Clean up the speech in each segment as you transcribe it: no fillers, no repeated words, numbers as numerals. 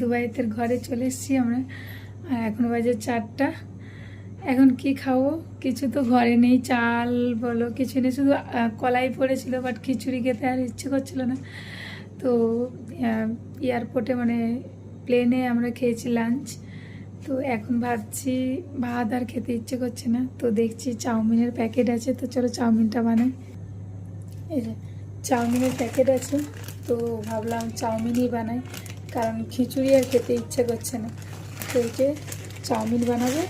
দুবাইতে ঘরে চলে এসেছি আমরা। আর এখন বাজে 4টা। এখন কি খাবো, কিছু তো ঘরে নেই, চাল বলো কিছু নেই, শুধু কলাই পড়েছিল, বাট খিচুড়ি খেতে আর ইচ্ছে করছিল না। তো এয়ারপোর্টে মানে প্লেনে আমরা খেয়েছি লাঞ্চ। তো এখন ভাবছি ভাত আর খেতে ইচ্ছে করছে না, তো দেখছি চাউমিনের প্যাকেট আছে, তো চলো চাউমিনটা বানাই। এই যে চাউমিনের প্যাকেট আছে, তো ভাবলাম চাউমিনই বানাই, কারণ খিচুড়ি আর খেতে ইচ্ছে করছে না। তো এই যে চাউমিন বানাবো।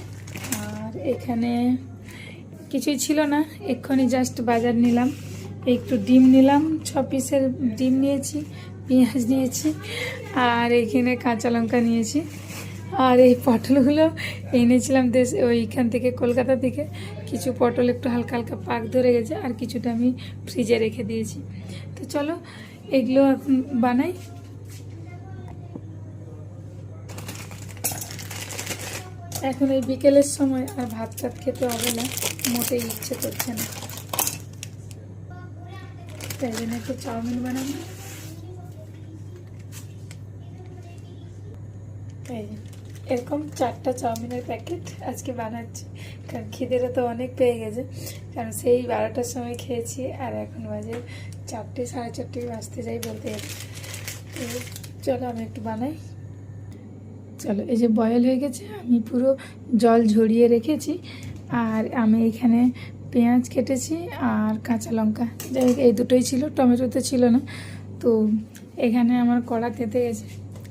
আর এখানে কিছুই ছিল না, এক্ষুনি জাস্ট বাজার নিলাম, একটু ডিম নিলাম, 6 পিসের ডিম নিয়েছি, পেঁয়াজ নিয়েছি, আর এখানে কাঁচা লঙ্কা নিয়েছি। আর এই পটলগুলো এনেছিলাম ওইখান থেকে, কলকাতা থেকে। কিছু পটল একটু হালকা হালকা পাক ধরে গেছে, আর কিছুটা আমি ফ্রিজে রেখে দিয়েছি। তো চলো এগুলো এখন বানাই। এখন এই বিকেলের সময় আর ভাত টাত খেতে হবে না, মোটেই ইচ্ছে করছে না, তাই জন্য একটু চাউমিন বানাবো। তাই এরকম 4টা চাউমিনের প্যাকেট আজকে বানাচ্ছি, কারণ খিদেটা তো অনেক পেয়ে গেছে, কারণ সেই 12টার সময় খেয়েছি, আর এখন বাজে 4টে, 4:30 বাজতে যাই বলতে গেলে। তো চলো আমি একটু বানাই। চলো এই যে বয়েল হয়ে গেছে, আমি পুরো জল ঝরিয়ে রেখেছি, আর আমি এখানে পেঁয়াজ কেটেছি আর কাঁচা লঙ্কা, যাই হোক এই দুটোই ছিল, টমেটো তো ছিল না। তো এখানে আমার কড়া তেতে গেছে,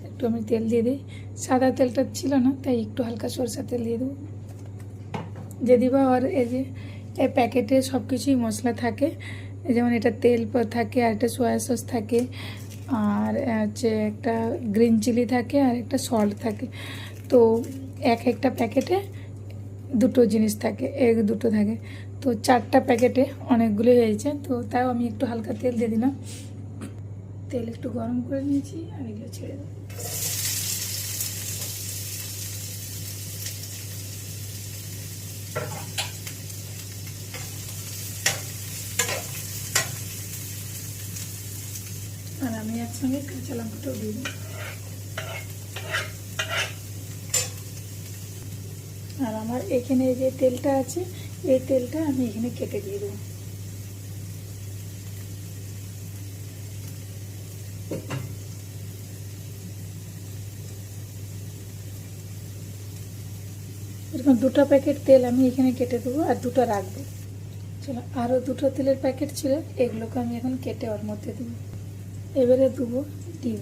একটু আমি তেল দিয়ে দিই, সাদা তেলটা ছিল না, তাই একটু হালকা সরষের তেল দিয়ে দেবো, দিয়ে দিবা। আর এই যে এই প্যাকেটে সব কিছুই মশলা থাকে, যেমন এটা তেল থাকে, আর একটা সয়া সস থাকে, আর হচ্ছে একটা গ্রিন চিলি থাকে, আর একটা সল্ট থাকে। তো একটা প্যাকেটে দুটো জিনিস থাকে, দুটো থাকে। তো 4টা প্যাকেটে অনেকগুলো হয়েছে, তো তাও আমি একটু হালকা তেল দিয়ে দিলাম। তেল একটু গরম করে নিয়েছি, আর এগুলো ছেড়ে দেবো। আর আমি একসঙ্গে কাঁচা লঙ্কাটাও দিয়ে দিই। আর আমার এখানে যে তেলটা আছে, এই তেলটা আমি এখানে কেটে দিয়ে দেবো। এরকম 2টা প্যাকেট তেল আমি এখানে কেটে দেবো, আর 2টা রাখবো। চলো আরও 2টো তেলের প্যাকেট ছিল, এগুলোকে আমি এখন কেটে ওর মধ্যে দেবো। এবারে দেবো ডিম।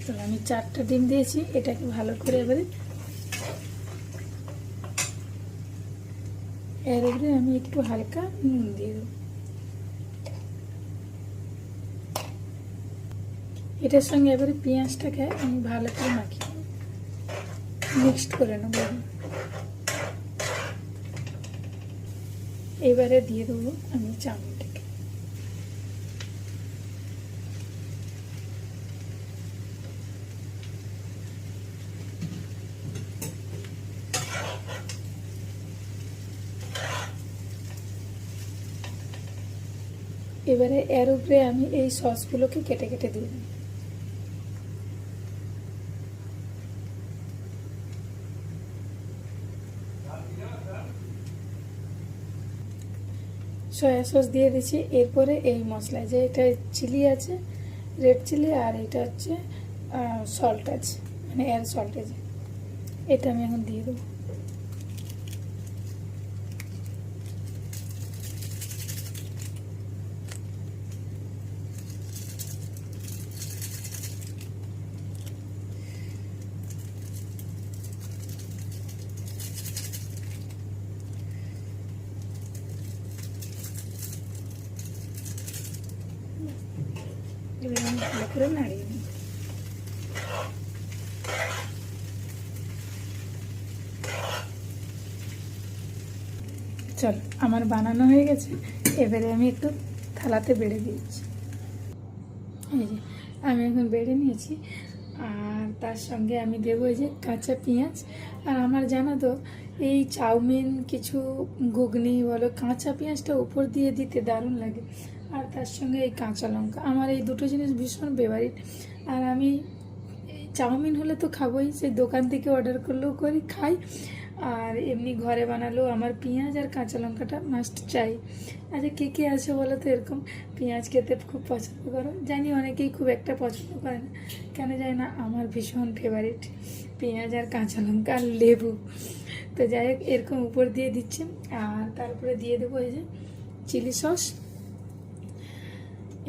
চলো আমি 4টা ডিম দিয়েছি, এটাকে ভালো করে এবারে এর উপরে আমি একটু হালকা নুন দিয়ে দেবো। এটার সঙ্গে এবারে পেঁয়াজটাকে আমি ভালো করে মাখিয়ে মিক্সড করে নেব। এবারে দিয়ে দেবো আমি চাউমিনটাকে। এবারে এর উপরে আমি এই সসগুলোকে কেটে কেটে দিয়ে দিই। সয়া সস দিয়ে দিচ্ছি। এরপরে এই মশলা, যে এটা চিলি আছে, রেড চিলি, আর এটা হচ্ছে সল্ট আছে, মানে এয়ার সল্ট আছে, এটা আমি এখন দিয়ে দেবো। এবার আমি ভালো করে নাড়িয়ে নিই। চল, আমার বানানো হয়ে গেছে, এবারে আমি একটু থালাতে বেড়ে দিয়েছি। এই যে আমি এখন বেড়ে নিয়েছি, আর তার সঙ্গে আমি দেবো এই যে কাঁচা পেঁয়াজ। আর আমার জানো তো এই চাউমিন কিছু ঘুগনি বলো, কাঁচা পেঁয়াজটা উপর দিয়ে দিতে দারুণ লাগে। আর তার সঙ্গে এই কাঁচা লঙ্কা, আমার এই দুটো জিনিস ভীষণ ফেভারিট। আর আমি চাউমিন হলে তো খাবোই, সেই দোকান থেকে অর্ডার করলেও করি, খাই। আর এমনি ঘরে বানালেও আমার পেঁয়াজ আর কাঁচা লঙ্কাটা মাস্ট চাই। আচ্ছা, কে কে আছে বলো তো এরকম পেঁয়াজ খেতে খুব পছন্দ করো? জানি অনেকেই খুব একটা পছন্দ করে না, কেন জানি না, আমার ভীষণ ফেভারিট পেঁয়াজ আর কাঁচা লঙ্কা আর লেবু। তো যাই হোক, এরকম উপর দিয়ে দিচ্ছি। আর তারপরে দিয়ে দেবো এই যে চিলি সস,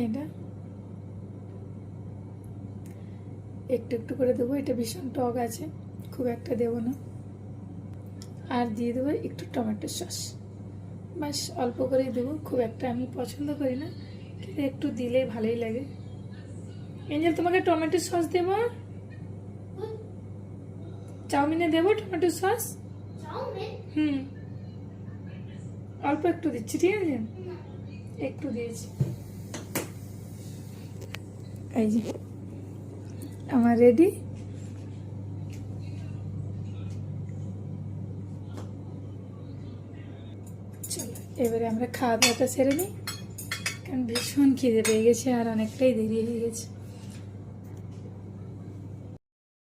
এটা একটু একটু করে দেবো, এটা ভীষণ টক আছে, খুব একটা দেবো না। আর দিয়ে দেবো একটু টমেটো সস, বাস অল্প করেই দেবো, খুব একটা আমি পছন্দ করি না, কিন্তু একটু দিলে ভালোই লাগে। এঞ্জেল, তোমাকে টমেটো সস দেবো? চাউমিনে দেবো টমেটো সস? হুম, অল্প একটু দিচ্ছি, ঠিক আছে, একটু দিয়েছি। এই যে আমার রেডি। চলো এবারে আমরা খাওয়া দাওয়াটা সেরে নিই, কারণ ভীষণ খিদে পেয়ে গেছে আর অনেকটাই দেরি হয়ে গেছে।